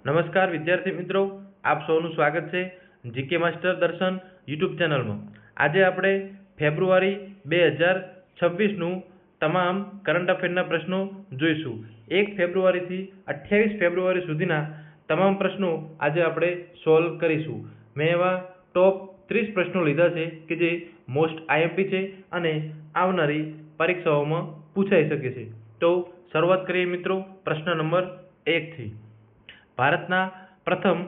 નમસ્કાર વિદ્યાર્થી મિત્રો, આપ સૌનું સ્વાગત છે જીકે માસ્ટર દર્શન યુટ્યુબ ચેનલમાં। આજે આપણે ફેબ્રુઆરી 2026નું તમામ કરંટ અફેરના પ્રશ્નો જોઈશું। 1 ફેબ્રુઆરીથી 28 ફેબ્રુઆરી સુધીના તમામ પ્રશ્નો આજે આપણે સોલ્વ કરીશું। મેં એવા ટોપ 30 પ્રશ્નો લીધા છે કે જે મોસ્ટ આઈએમપી છે અને આવનારી પરીક્ષાઓમાં પૂછાઈ શકે છે। તો શરૂઆત કરીએ મિત્રો પ્રશ્ન નંબર 1 થી। ભારતના પ્રથમ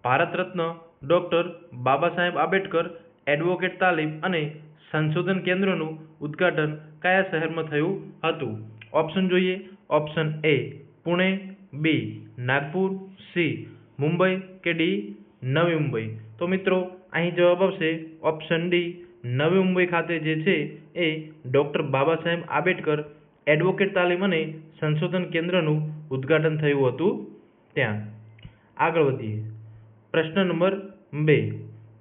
ભારત રત્ન ડોક્ટર બાબા સાહેબ આંબેડકર એડવોકેટ તાલીમ અને સંશોધન કેન્દ્રનું ઉદ્ઘાટન કયા શહેરમાં થયું હતું? ઓપ્શન જોઈએ। Option A Pune, B Nagpur, C Mumbai કે ડી નવી મુંબઈ। તો મિત્રો અહીં જવાબ આવશે ઓપ્શન ડી નવી મુંબઈ ખાતે જે છે એ ડોક્ટર બાબા સાહેબ આંબેડકર એડવોકેટ તાલીમ અને સંશોધન કેન્દ્રનું ઉદ્ઘાટન થયું હતું ત્યાં। આગળ વધીએ પ્રશ્ન નંબર 2।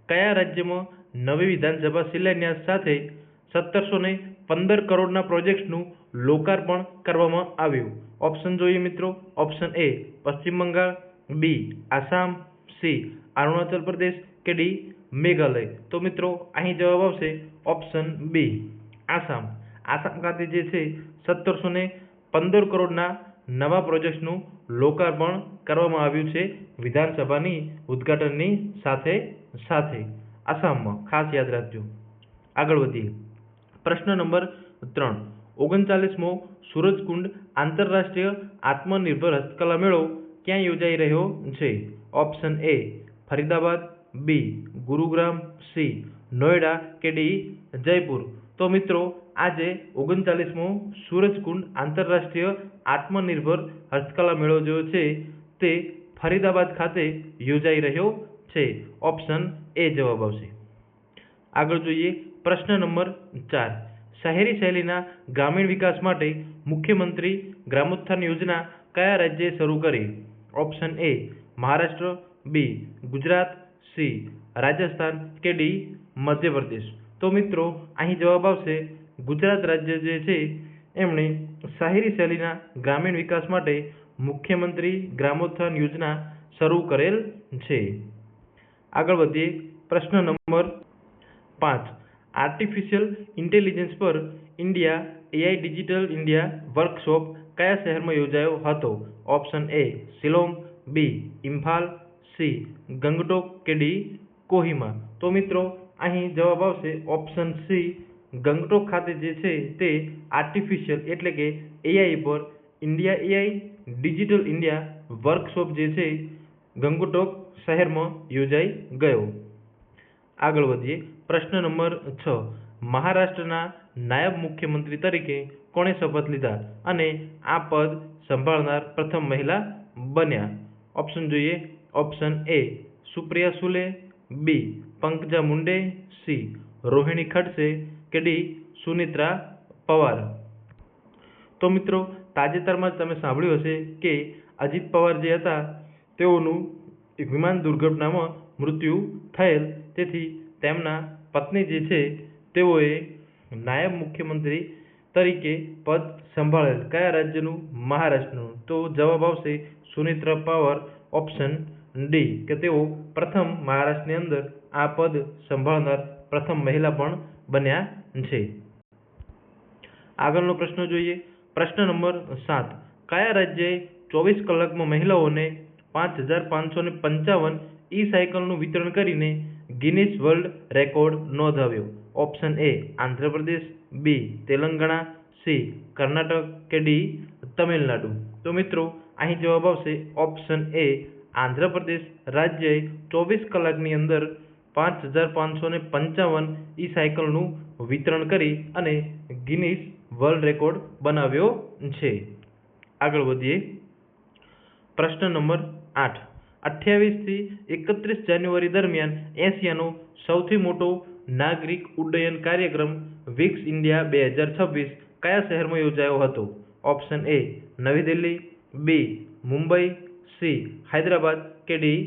કયા રાજ્યમાં નવી વિધાનસભા શિલાન્યાસ સાથે 1715 કરોડના પ્રોજેક્ટ્સનું લોકાર્પણ કરવામાં આવ્યું? ઓપ્શન જોઈએ મિત્રો। ઓપ્શન એ પશ્ચિમ બંગાળ, બી આસામ, સી અરુણાચલ પ્રદેશ કે ડી મેઘાલય। તો મિત્રો અહીં જવાબ આવશે ઓપ્શન બી આસામ। આસામ ખાતે જે છે 1715 કરોડના નવા પ્રોજેક્ટ્સનું લોકાર્પણ કરવામાં આવ્યું છે વિધાનસભાની ઉદ્ઘાટનની સાથે સાથે આસામમાં, ખાસ યાદ રાખજો। આગળ વધીએ પ્રશ્ન નંબર 3। 39મો સૂરજકુંડ આંતરરાષ્ટ્રીય આત્મનિર્ભર હસ્તકલા મેળો ક્યાં યોજાઈ રહ્યો છે? Option A Faridabad, B Gurugram, C Noida કે ડી જયપુર। તો મિત્રો આજે 39મો સૂરજકુંડ આંતરરાષ્ટ્રીય આત્મનિર્ભર હસ્તકલા મેળો જે છે તે ફરીદાબાદ ખાતે યોજાઈ રહ્યો છે। ઓપ્શન એ જવાબ આવશે। આગળ જોઈએ પ્રશ્ન નંબર 4। શહેરી શૈલીના ગ્રામીણ વિકાસ માટે મુખ્યમંત્રી ગ્રામોત્થાન યોજના કયા રાજ્યે શરૂ કરી? Option A Maharashtra, B Gujarat, C Rajasthan કે ડી મધ્યપ્રદેશ। તો મિત્રો અહીં જવાબ આવશે ગુજરાત રાજ્ય જે છે એમણે શહેરી શૈલીના ગ્રામીણ વિકાસ માટે મુખ્યમંત્રી ગ્રામોત્થાન યોજના શરૂ કરેલ છે। આગળ વધીએ પ્રશ્ન નંબર 5। આર્ટિફિશિયલ ઇન્ટેલિજન્સ પર India AI digital India workshop કયા શહેરમાં યોજાયો હતો? Option A Shillong, B Imphal, C Gangtok કે ડી કોહિમા। તો મિત્રો અહીં જવાબ આવશે ઓપ્શન સી ગંગટોક ખાતે જે છે તે આર્ટિફિશિયલ એટલે કે એઆઈ પર India AI digital India workshop જે છે ગંગટોક શહેરમાં યોજાઈ ગયો। આગળ વધીએ પ્રશ્ન નંબર 6। મહારાષ્ટ્રના નાયબ મુખ્યમંત્રી તરીકે કોણે શપથ લીધા અને આ પદ સંભાળનાર પ્રથમ મહિલા બન્યા? ઓપ્શન જોઈએ। Option A Supriya Sule, B Pankaja Munde, C Rohini Khadse કે ડી સુનિત્રા પવાર। તો મિત્રો તાજેતરમાં જ તમે સાંભળ્યું હશે કે અજીત પવાર જે હતા તેઓનું એક વિમાન દુર્ઘટનામાં મૃત્યુ થયેલ, તેથી તેમના પત્ની જે છે તેઓએ નાયબ મુખ્યમંત્રી તરીકે પદ સંભાળેલ। કયા રાજ્યનું? મહારાષ્ટ્રનું। તો જવાબ આવશે સુનિત્રા પવાર ઓપ્શન ડી કે તેઓ પ્રથમ મહારાષ્ટ્રની અંદર આ પદ સંભાળનાર પ્રથમ મહિલા પણ બન્યા છે। આગળનો પ્રશ્ન જોઈએ પ્રશ્ન નંબર 7। કયા રાજ્યએ 24 કલાકમાં મહિલાઓને 5555 ઈ સાયકલનું વિતરણ કરીને ગિનિસ વર્લ્ડ રેકોર્ડ નોંધાવ્યો? Option A Andhra Pradesh, B Telangana, C Karnataka કે ડી તમિલનાડુ। તો મિત્રો અહીં જવાબ આવશે ઓપ્શન એ આંધ્રપ્રદેશ રાજ્યએ 24 કલાકની અંદર 5555 ઈ સાયકલનું વિતરણ કરી અને ગિનિસ વર્લ્ડ રેકોર્ડ બનાવ્યો છે। આગળ વધીએ પ્રશ્ન નંબર 8। 28 થી 31 જાન્યુઆરી દરમિયાન એશિયાનો સૌથી મોટો નાગરિક ઉડ્ડયન કાર્યક્રમ વિક્સ ઇન્ડિયા 2026 કયા શહેરમાં યોજાયો હતો? ઓપ્શન એ નવી દિલ્હી, બી મુંબઈ, સી હૈદરાબાદ કે ડી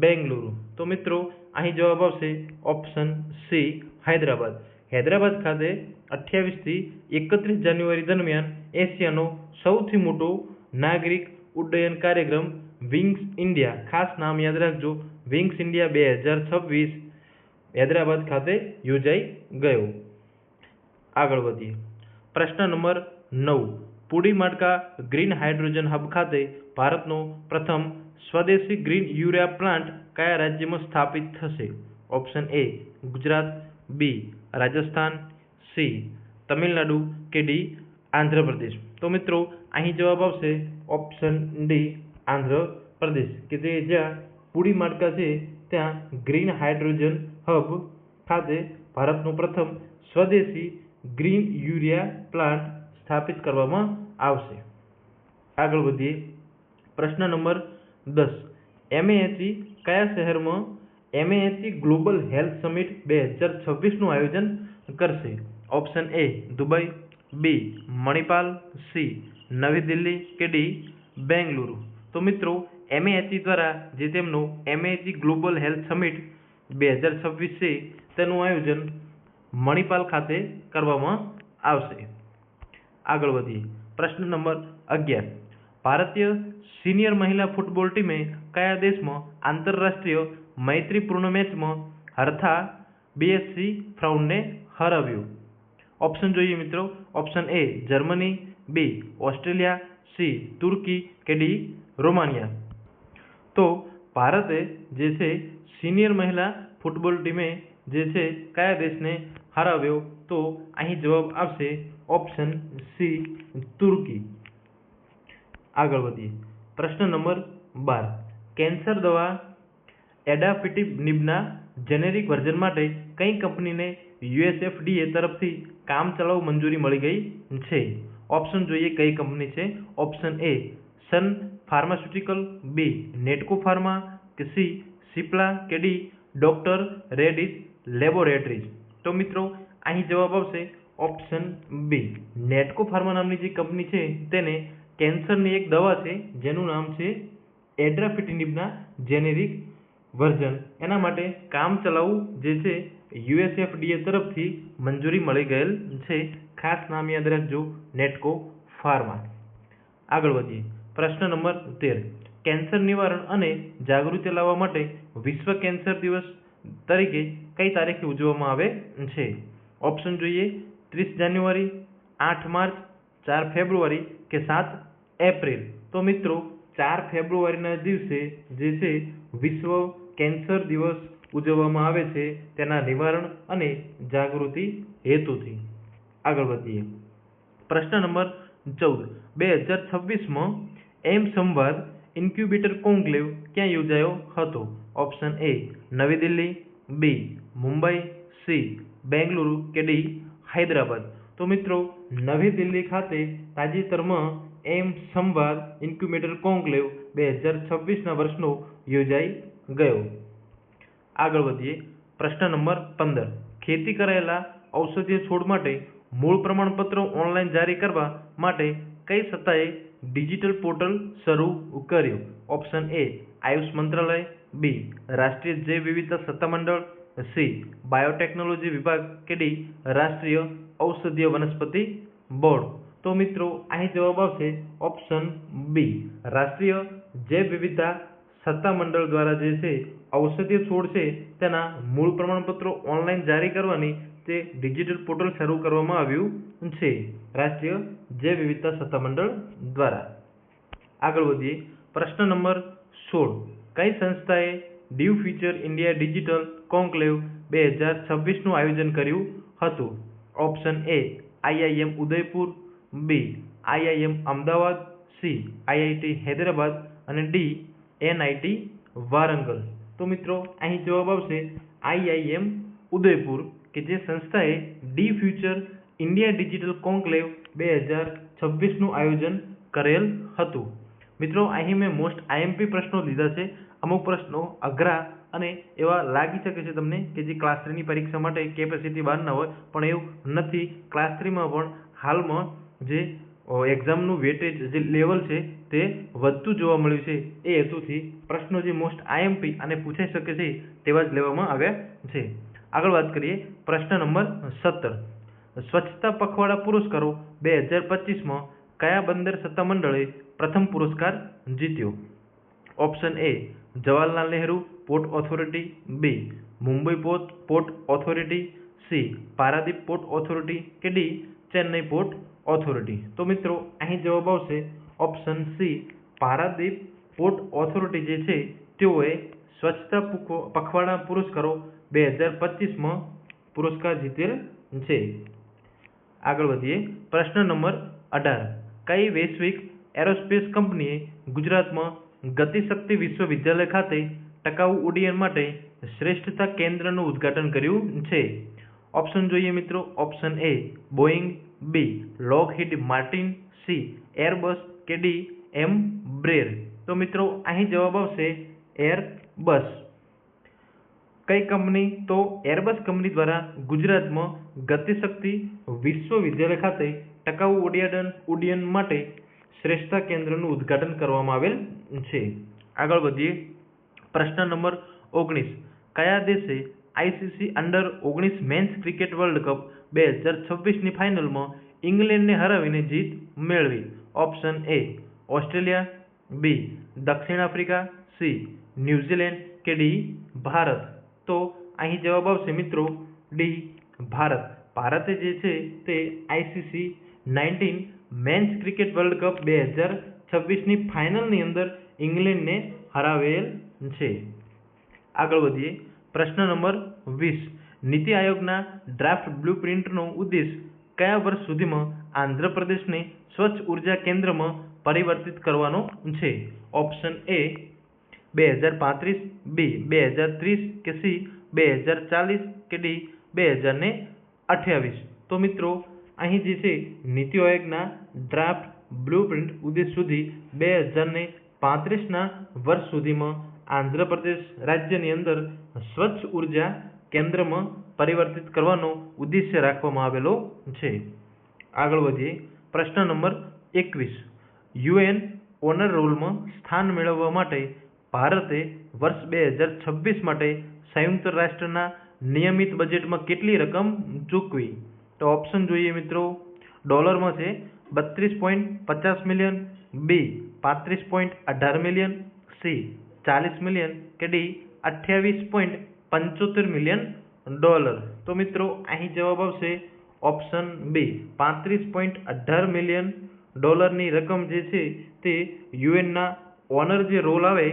બેંગલુરુ। તો મિત્રો અહીં જવાબ આવશે ઓપ્શન સી હૈદરાબાદ। હૈદરાબાદ ખાતે 28 થી 31 જાન્યુઆરી દરમિયાન એશિયાનો સૌથી મોટો નાગરિક ઉડ્ડયન કાર્યક્રમ વિંગ્સ ઇન્ડિયા, ખાસ નામ યાદ રાખજો, વિંગ્સ ઇન્ડિયા 2026 હૈદરાબાદ ખાતે યોજાઈ ગયો. આગળ વધીએ. પ્રશ્ન નંબર 9. પુડીમાડકા ગ્રીન હાઇડ્રોજન હબ ખાતે ભારતનો પ્રથમ સ્વદેશી ગ્રીન યુરિયા પ્લાન્ટ કયા રાજ્યમાં સ્થાપિત થશે? Option A Gujarat, B Rajasthan, C Tamil Nadu કે ડી આંધ્રપ્રદેશ. તો મિત્રો અહીં જવાબ આવશે ઓપ્શન ડી આંધ્રપ્રદેશ, કે જે જ્યાં પુડીમાડકા છે ત્યાં ગ્રીન હાઇડ્રોજન હબ ખાતે ભારતનો પ્રથમ સ્વદેશી ગ્રીન યુરિયા પ્લાન્ટ સ્થાપિત કરવામાં આવશે. આગળ વધીએ. પ્રશ્ન નંબર 10. MAHE કયા શહેરમાં MAHE ગ્લોબલ હેલ્થ સમિટ 2026નું આયોજન કરશે? Option A Dubai, B Manipal, C Navi Delhi કે ડી બેંગલુરુ. તો મિત્રો MAHE દ્વારા જે તેમનો MAHE ગ્લોબલ હેલ્થ સમિટ 2026 છે તેનું આયોજન મણિપાલ ખાતે કરવામાં આવશે. આગળ વધીએ. પ્રશ્ન નંબર 11. ભારતીય સિનિયર મહિલા ફૂટબોલ ટીમે કયા દેશમાં આંતરરાષ્ટ્રીય મૈત્રીપૂર્ણ મેચમાં હરથા BSC ફ્રાઉનને હરાવ્યું? ઓપ્શન જોઈએ મિત્રો. Option A Germany, B Australia, C Turkey કે ડી રોમાનિયા. તો ભારતે જે છે સિનિયર મહિલા ફૂટબોલ ટીમે જે છે કયા દેશને હરાવ્યો? તો અહીં જવાબ આવશે ઓપ્શન સી તુર્કી. આગળ વધીએ. પ્રશ્ન નંબર 12. કેન્સર દવા એડાફિટિનિબના જેનેરિક વર્ઝન માટે કઈ કંપનીને USFDA તરફથી કામચલાઉ મંજૂરી મળી ગઈ છે? ઓપ્શન જોઈએ કઈ કંપની છે. Option A Sun pharmaceutical, B Natco pharma કે સી સિપ્લા કે ડી ડોક્ટર રેડિસ લેબોરેટરીઝ. તો મિત્રો અહીં જવાબ આવશે ઓપ્શન બી નેટકો ફાર્મા નામની જે કંપની છે તેને કેન્સરની એક દવા છે જેનું નામ છે એડ્રાફિટિનિબના જેનેરિક વર્ઝન, એના માટે કામચલાઉ જે છે USFDA તરફથી મંજૂરી મળી ગયેલ છે. ખાસ નામ યાદ રાખજો નેટકો ફાર્મા. આગળ વધીએ. પ્રશ્ન નંબર 13. કેન્સર નિવારણ અને જાગૃતિ લાવવા માટે વિશ્વ કેન્સર દિવસ તરીકે કઈ તારીખે ઉજવવામાં આવે છે? ઓપ્શન જોઈએ 30 જાન્યુઆરી, 8 માર્ચ, 4 ફેબ્રુઆરી કે 7 એપ્રિલ. તો મિત્રો 4 ફેબ્રુઆરીના દિવસે જે છે વિશ્વ કેન્સર દિવસ ઉજવવામાં આવે છે તેના નિવારણ અને જાગૃતિ હેતુથી. આગળ વધીએ. પ્રશ્ન નંબર 14. 2026માં એમ સંવાદ ઇન્ક્યુબેટર કોન્ક્લેવ ક્યાં યોજાયો હતો? ઓપ્શન એ નવી દિલ્હી, બી મુંબઈ, સી બેંગલુરુ કે ડી હૈદરાબાદ. તો મિત્રો નવી દિલ્હી ખાતે તાજેતરમાં એમ સંવાદ ઇન્ક્યુબેટર કોન્ક્લેવ 2026ના વર્ષનો યોજાઈ ગયો. આગળ વધીએ. પ્રશ્ન નંબર 15. ખેતી કરાયેલા ઔષધીય છોડ માટે મૂળ પ્રમાણપત્રો ઓનલાઈન જારી કરવા માટે કઈ સત્તાએ ડિજિટલ પોર્ટલ શરૂ કર્યું? ઓપ્શન એ આયુષ મંત્રાલય, બી રાષ્ટ્રીય જૈવ વિવિધતા સત્તામંડળ, સી બાયોટેકનોલોજી વિભાગ કે ડી રાષ્ટ્રીય ઔષધીય વનસ્પતિ બોર્ડ. તો મિત્રો અહીં જવાબ આવશે ઓપ્શન બી રાષ્ટ્રીય જૈવ વિવિધતા સત્તામંડળ દ્વારા જે છે ઔષધીય છોડ છે તેના મૂળ પ્રમાણપત્રો ઓનલાઈન જારી કરવાની તે ડિજિટલ પોર્ટલ શરૂ કરવામાં આવ્યું છે રાષ્ટ્રીય જૈવ વિવિધતા સત્તામંડળ દ્વારા. આગળ વધીએ. પ્રશ્ન નંબર 16. કઈ સંસ્થાએ the future India digital conclave 2026નું આયોજન કર્યું હતું? Option A IIM Udaipur, B IIM Ahmedabad, C IIT Hyderabad અને ડી NIT વારંગલ. તો મિત્રો અહીં જવાબ આવશે IIM ઉદયપુર, કે જે સંસ્થાએ the future India digital conclave 2026નું આયોજન કરેલ હતું. મિત્રો અહીં મેં મોસ્ટ IMP પ્રશ્નો લીધા છે. અમુક પ્રશ્નો અઘરા અને એવા લાગી શકે છે તમને કે જે ક્લાસ 3ની પરીક્ષા માટે કેપેસિટી બહારના હોય, પણ એવું નથી. ક્લાસ 3માં પણ હાલમાં જે એક્ઝામનું વેટેજ જે લેવલ છે તે વધતું જોવા મળ્યું છે. એ હેતુથી પ્રશ્નો જે મોસ્ટ IMP અને પૂછાઈ શકે છે તેવા જ લેવામાં આવ્યા છે. આગળ વાત કરીએ. પ્રશ્ન નંબર 17. સ્વચ્છતા પખવાડા પુરસ્કારો 2025માં કયા બંદર સત્તામંડળે પ્રથમ પુરસ્કાર જીત્યો? Option A Jawaharlal Nehru port authority, B Mumbai port authority, C Paradip port authority કે ડી ચેન્નઈ પોર્ટ ઓથોરિટી. તો મિત્રો અહીં જવાબ આવશે option C Paradip port authority જે છે તેઓએ સ્વચ્છતા પખવાડા પુરસ્કારો 2025માં પુરસ્કાર જીતેલ છે. આગળ વધીએ. પ્રશ્ન નંબર 18. કઈ વૈશ્વિક એરોસ્પેસ કંપનીએ ગુજરાતમાં ગતિશક્તિ વિશ્વવિદ્યાલય ખાતે ટકાઉ ઉડ્ડયન માટે શ્રેષ્ઠતા કેન્દ્રનું ઉદ્ઘાટન કર્યું છે? ઓપ્શન જોઈએ મિત્રો. Option A Boeing, B Lockheed Martin, C Airbus કે ડી એમ્બ્રેર. તો મિત્રો અહીં જવાબ આવશે એરબસ. કઈ કંપની? તો એરબસ કંપની દ્વારા ગુજરાતમાં ગતિશક્તિ વિશ્વવિદ્યાલય ખાતે ટકાઉ ઉડ્ડયન માટે શ્રેષ્ઠતા કેન્દ્રનું ઉદ્ઘાટન કરવામાં આવેલ છે. આગળ વધીએ. પ્રશ્ન નંબર 19. કયા દેશે આઈસીસી અંડર-19 મેન્સ ક્રિકેટ વર્લ્ડ કપ 2026ની ફાઇનલમાં ઇંગ્લેન્ડને હરાવીને જીત મેળવી? ઓપ્શન એ ઓસ્ટ્રેલિયા, બી દક્ષિણ આફ્રિકા, સી ન્યૂઝીલેન્ડ કે ડી ભારત. તો અહીં જવાબ આવશે મિત્રો ડી ભારત. ભારતે જે છે તે ICC 19 men's cricket world cup 2026ની ફાઇનલની અંદર ઇંગ્લેન્ડને હરાવેલ છે. આગળ વધીએ. પ્રશ્ન નંબર 20. નીતિ આયોગના ડ્રાફ્ટ બ્લુપ્રિન્ટનો ઉદ્દેશ કયા વર્ષ સુધીમાં આંધ્રપ્રદેશને સ્વચ્છ ઉર્જા કેન્દ્રમાં પરિવર્તિત કરવાનો છે? ઓપ્શન એ 2035, બી 2030 કે સી 2040 કે ડી 2028. તો મિત્રો અહીં જે છે નીતિ આયોગના ડ્રાફ્ટ બ્લુપ્રિન્ટ ઉદ્દેશ સુધી 2035ના વર્ષ સુધીમાં આંધ્રપ્રદેશ રાજ્યની અંદર સ્વચ્છ ઉર્જા કેન્દ્રમાં પરિવર્તિત કરવાનો ઉદ્દેશ્ય રાખવામાં આવેલો છે. આગળ વધીએ. પ્રશ્ન નંબર 21. યુએન ઓનર રોલમાં સ્થાન મેળવવા માટે ભારતે વર્ષ 2026 માટે સંયુક્ત રાષ્ટ્રના નિયમિત બજેટમાં કેટલી રકમ ચૂકવી? તો ઓપ્શન જોઈએ મિત્રો. ડોલરમાં છે 32.50 મિલિયન, બી 35.18 મિલિયન, સી 40 મિલિયન કે ડી 28.75 મિલિયન ડોલર. તો મિત્રો અહીં જવાબ આવશે ઓપ્શન બી 35.18 મિલિયન ડોલરની રકમ જે છે તે યુએનના ઓનર જે રોલ આવે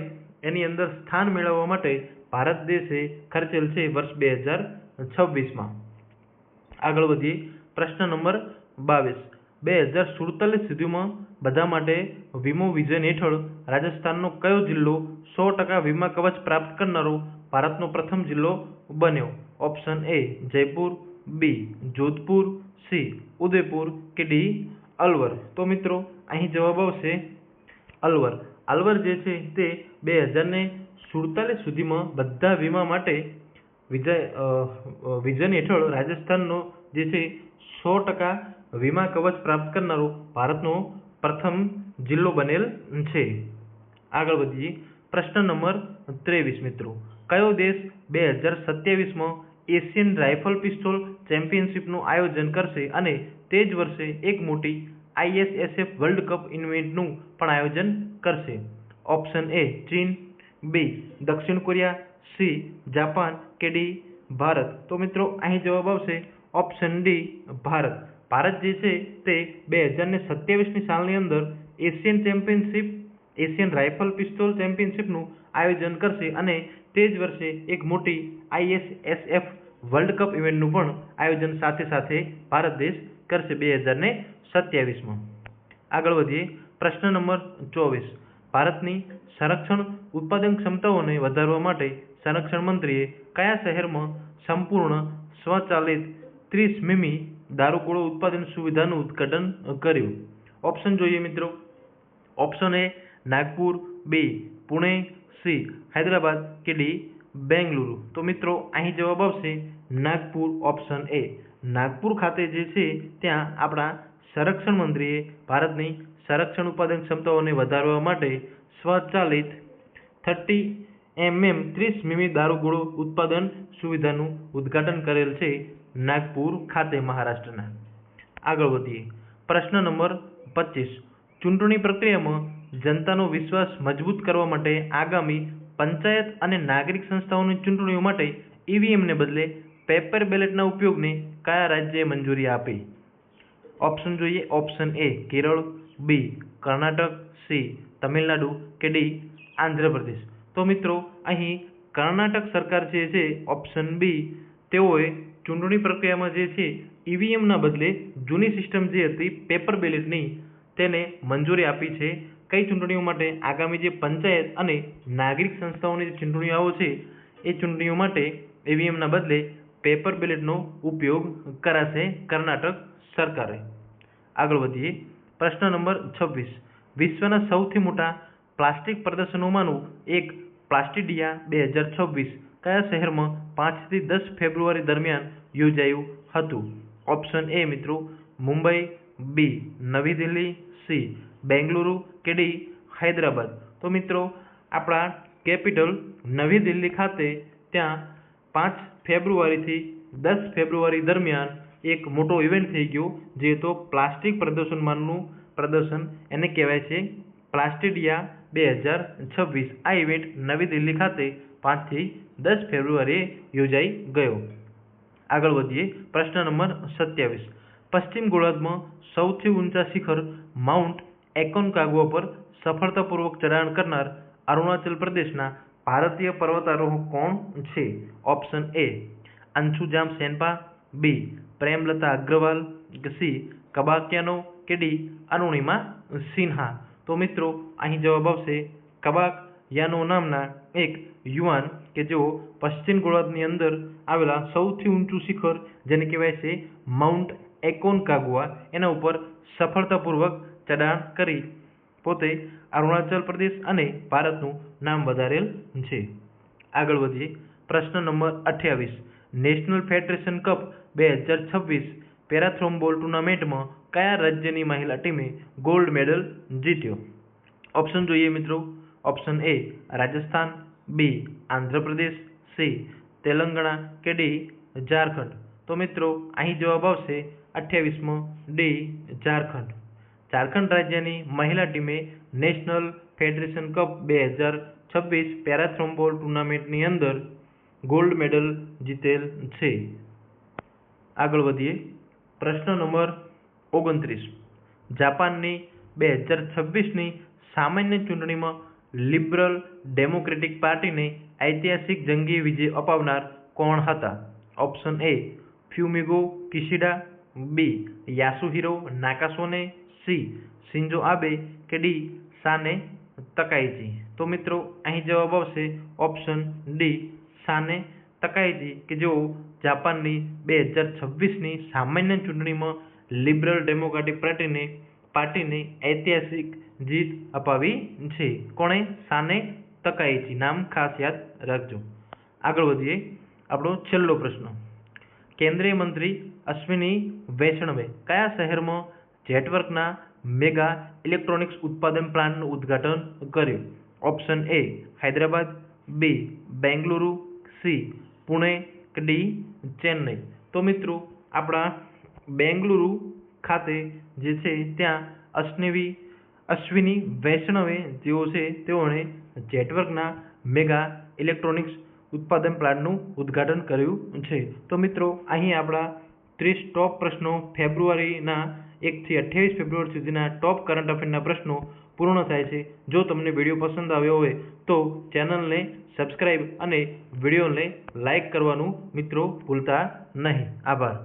એની અંદર સ્થાન મેળવવા માટે ભારત દેશે ખર્ચેલ છે વર્ષ 2026માં. આગળ વધીએ. પ્રશ્ન નંબર 22. 2047 સુધીમાં બધા માટે વીમો વિઝન હેઠળ રાજસ્થાનનો કયો જિલ્લો 100% વીમા કવચ પ્રાપ્ત કરનારો ભારતનો પ્રથમ જિલ્લો બન્યો? Option A Jaipur, B Jodhpur, C Udaipur કે ડી અલવર. તો મિત્રો અહીં જવાબ આવશે અલવર. અલવર જે છે તે 2047 સુધીમાં બધા વીમા માટે વિઝન હેઠળ રાજસ્થાનનો જે છે 100% વીમા કવચ પ્રાપ્ત કરનારો ભારતનો પ્રથમ જિલ્લો બનેલ છે. આગળ વધીએ. પ્રશ્ન નંબર 23 મિત્રો. કયો દેશ 2027માં એશિયન રાઇફલ પિસ્તોલ ચેમ્પિયનશિપનું આયોજન કરશે અને તે જ વર્ષે એક મોટી ISSF વર્લ્ડ કપ ઇવેન્ટનું પણ આયોજન કરશે? ઓપ્શન એ ચીન, બી દક્ષિણ કોરિયા, સી જાપાન કે ડી ભારત. તો મિત્રો અહીં જવાબ આવશે ઓપ્શન ડી ભારત. ભારત જે છે તે 2027ની સાલની અંદર એશિયન રાઇફલ પિસ્તોલ ચેમ્પિયનશિપનું આયોજન કરશે અને તે જ વર્ષે એક મોટી ISSF વર્લ્ડ કપ ઇવેન્ટનું પણ આયોજન સાથે સાથે ભારત દેશ કરશે 2027માં. આગળ વધીએ. પ્રશ્ન નંબર 24. ભારતની સંરક્ષણ ઉત્પાદન ક્ષમતાઓને વધારવા માટે સંરક્ષણ મંત્રીએ કયા શહેરમાં સંપૂર્ણ સ્વચાલિત 30 મીમી દારૂગોળો ઉત્પાદન સુવિધાનું ઉદ્ઘાટન કર્યું? ઓપ્શન જોઈએ મિત્રો. Option A Nagpur, B Pune, C Hyderabad કે ડી બેંગલુરુ. તો મિત્રો અહીં જવાબ આવશે નાગપુર. ઓપ્શન એ નાગપુર ખાતે જે છે ત્યાં આપણા સંરક્ષણ મંત્રીએ ભારતની સંરક્ષણ ઉત્પાદન ક્ષમતાઓને વધારવા માટે સ્વચાલિત 30 મીમી દારૂગોળો ઉત્પાદન સુવિધાનું ઉદ્ઘાટન કરેલ છે નાગપુર ખાતે, મહારાષ્ટ્રના. આગળ વધીએ. પ્રશ્ન નંબર 25. ચૂંટણી પ્રક્રિયામાં જનતાનો વિશ્વાસ મજબૂત કરવા માટે આગામી પંચાયત અને નાગરિક સંસ્થાઓની ચૂંટણીઓ માટે ઈવીએમને બદલે પેપર બેલેટના ઉપયોગને કયા રાજ્યએ મંજૂરી આપી? ઓપ્શન જોઈએ. Option A Kerala, B Karnataka, C Tamil Nadu કે ડી આંધ્રપ્રદેશ. તો મિત્રો અહીં કર્ણાટક સરકાર જે છે ઓપ્શન બી તેઓએ ચૂંટણી પ્રક્રિયામાં જે છે ઈવીએમના બદલે જૂની સિસ્ટમ જે હતી પેપર બેલેટની તેને મંજૂરી આપી છે. કઈ ચૂંટણીઓ માટે? આગામી જે પંચાયત અને નાગરિક સંસ્થાઓની જે ચૂંટણીઓ આવે છે એ ચૂંટણીઓ માટે ઈવીએમના બદલે પેપર બેલેટનો ઉપયોગ કરાશે કર્ણાટક સરકારે. આગળ વધીએ. પ્રશ્ન નંબર 26. વિશ્વના સૌથી મોટા પ્લાસ્ટિક પ્રદર્શનોમાંનું એક પ્લાસ્ટિડિયા 2026 કયા શહેરમાં 5 થી 10 ફેબ્રુઆરી દરમિયાન યોજાયું હતું? ઓપ્શન એ મિત્રો મુંબઈ, બી નવી દિલ્હી, સી બેંગલુરુ કે ડી હૈદરાબાદ. તો મિત્રો આપણા કેપિટલ નવી દિલ્હી ખાતે ત્યાં 5 ફેબ્રુઆરીથી 10 ફેબ્રુઆરી દરમિયાન એક મોટો ઇવેન્ટ થઈ ગયો જે તો પ્લાસ્ટિક પ્રદર્શનમાંનું પ્રદર્શન એને કહેવાય છે પ્લાસ્ટિડિયા 2026. આ ઇવેન્ટ નવી દિલ્હી ખાતે 5 થી 10 ફેબ્રુઆરીએ યોજાઈ ગયો. આગળ વધીએ. પ્રશ્ન નંબર 27. પશ્ચિમ ગોળાર્ધમાં સૌથી ઊંચા શિખર માઉન્ટ એકોનકાગુઆ પર સફળતાપૂર્વક ચઢાણ કરનાર અરુણાચલ પ્રદેશના ભારતીય પર્વતારોહક કોણ છે? Option A Anshujam Senpa, B Premlata Agarwal, C Kabakyano કે ડી અરુણિમા સિન્હા. તો મિત્રો અહીં જવાબ આવશે કબાક્યાનો નામના એક યુવાન કે જેઓ પશ્ચિમ ગોળાર્ધની અંદર આવેલા સૌથી ઊંચું શિખર જેને કહેવાય છે માઉન્ટ એકોનકાગુઆ એના ઉપર સફળતાપૂર્વક ચઢાણ કરી પોતે અરુણાચલ પ્રદેશ અને ભારતનું નામ વધારેલ છે. આગળ વધીએ. પ્રશ્ન નંબર 28. નેશનલ ફેડરેશન કપ 2026 પેરાથ્રોમ્બોલ ટુર્નામેન્ટમાં કયા રાજ્યની મહિલા ટીમે ગોલ્ડ મેડલ જીત્યો? ઓપ્શન જોઈએ મિત્રો. Option A Rajasthan, B Andhra Pradesh, C Telangana કે ડી ઝારખંડ. તો મિત્રો અહીં જવાબ આવશે 28માં ડી ઝારખંડ. ઝારખંડ રાજ્યની મહિલા ટીમે નેશનલ ફેડરેશન કપ 2026 પેરાથ્રોમ્બોલ ટુર્નામેન્ટની અંદર ગોલ્ડ મેડલ જીતેલ છે. આગળ વધીએ. પ્રશ્ન નંબર 29. જાપાનની 2026ની સામાન્ય ચૂંટણીમાં લિબરલ ડેમોક્રેટિક પાર્ટીને ઐતિહાસિક જંગી વિજય અપાવનાર કોણ હતા? Option A Fumio Kishida, B Yasuhiro Nakasone, C Shinzo Abe કે ડી સાને તકાઈચી. તો મિત્રો અહીં જવાબ આવશે ઓપ્શન ડી સાને તકાઈચી કે જેઓ જાપાનની 2026ની સામાન્ય ચૂંટણીમાં લિબરલ ડેમોક્રેટિક પાર્ટીને ઐતિહાસિક જીત અપાવી છે. કોણે? સાને તકાઈચી. નામ ખાસ યાદ રાખજો. આગળ વધીએ. આપણો છેલ્લો પ્રશ્ન. કેન્દ્રીય મંત્રી અશ્વિની વૈષ્ણવે કયા શહેરમાં જેટવર્કના મેગા ઇલેક્ટ્રોનિક્સ ઉત્પાદન પ્લાન્ટનું ઉદ્ઘાટન કર્યું? Option A Hyderabad, B Bengaluru, C Pune કે ડી ચેન્નઈ. તો મિત્રો આપણા બેંગલુરુ ખાતે જે છે ત્યાં અશ્વિની વૈષ્ણવે જેઓ છે તેઓને જેટવર્કના મેગા ઇલેક્ટ્રોનિક્સ ઉત્પાદન પ્લાન્ટનું ઉદ્ઘાટન કર્યું છે. તો મિત્રો અહીં આપણા 30 ટોપ પ્રશ્નો ફેબ્રુઆરીના 1 થી 28 ફેબ્રુઆરી સુધીના ટોપ કરંટ અફેરના પ્રશ્નો પૂર્ણ થાય છે. જો તમને વિડીયો પસંદ આવ્યો હોય તો ચેનલને સબસ્ક્રાઇબ અને વિડીયોને લાઇક કરવાનું મિત્રો ભૂલતા નહીં. આભાર.